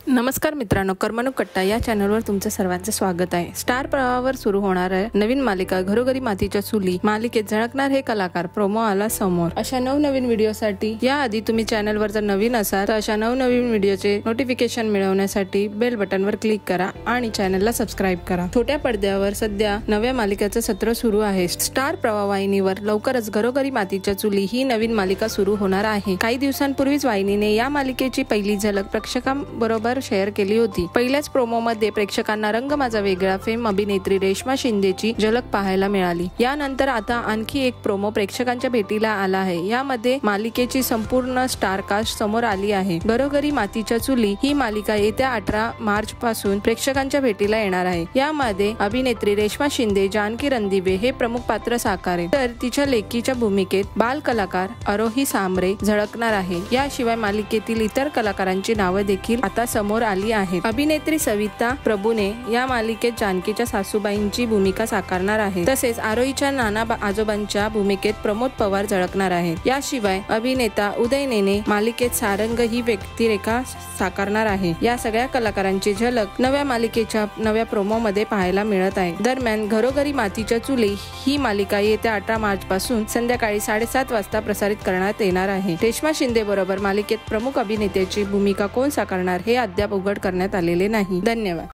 नमस्कार मित्रांनो, करमणूक कट्टा या चॅनलवर तुमचं सर्वांचं स्वागत आहे। स्टार प्रवाहावर सुरू होणार आहे नवीन मालिका घरोघरी मातीच्या चुली मालिकेत झळकणार हे कलाकार प्रोमो आला समोर। अशा नवनवीन व्हिडिओसाठी याआधी तुम्ही चॅनलवर जर नवीन असाल तर अशा नवनवीन व्हिडिओचे नोटिफिकेशन मिळवण्यासाठी बेल बटनवर क्लिक करा आणि चॅनलला सबस्क्राइब करा। छोट्या पडद्यावर सध्या नव्या मालिकेचं सत्र सुरू आहे। स्टार प्रवाह वाहिनीवर लवकरच घरोघरी मातीच्या चुली ही नवीन मालिका सुरू होणार आहे। काही दिवसांपूर्वीच वाहिनीने या मालिकेची पहिली झलक प्रेक्षकांबरोबर शेअर केली होती। पहिल्याच प्रोमो मध्ये प्रेक्षकांना रंग माझा वेगळा फेम अभिनेत्री रेश्मा शिंदेची झलक पाहायला मिळाली। यानंतर आता आणखी एक प्रोमो प्रेक्षकांच्या भेटीला आला आहे। यामध्ये मालिकेची संपूर्ण स्टार कास्ट समोर आली आहे। घरोघरी मातीच्या चुली ही मालिका येत्या 18 मार्च पासून प्रेक्षकांच्या भेटीला येणार आहे। यामध्ये अभिनेत्री रेश्मा शिंदे जानकी रणदिवे हे प्रमुख पात्र साकारेल, तर तिच्या लेकीच्या भूमिकेत बाल कलाकार आरोही सांबरे झळकणार आहे। याशिवाय मालिकेतील इतर कलाकारांची नावे देखील आता समोर आली आहेत। अभिनेत्री सविता प्रभूने या मालिकेत जानकीच्या सासूबाईंची भूमिका साकारणार आहे। तसेच आरोहीच्या नाना आजोबांच्या भूमिकेत प्रमोद पवार झळकणार आहेत। याशिवाय अभिनेता उदय नेने मालिकेत सारंग ही व्यक्तिरेखा साकारणार आहे। या सगळ्या कलाकारांची झलक नव्या मालिकेच्या नव्या प्रोमो मध्ये पाहायला मिळत आहे। दरम्यान घरोघरी मातीच्या चुली ही मालिका येत्या 18 मार्च पासून संध्याकाळी 7:30 वाजता प्रसारित करण्यात येणार आहे। रेश्मा शिंदे बरोबर मालिकेत प्रमुख अभिनेत्याची भूमिका कोण साकारणार हे अद्याप उघड करण्यात आलेले नाही। धन्यवाद।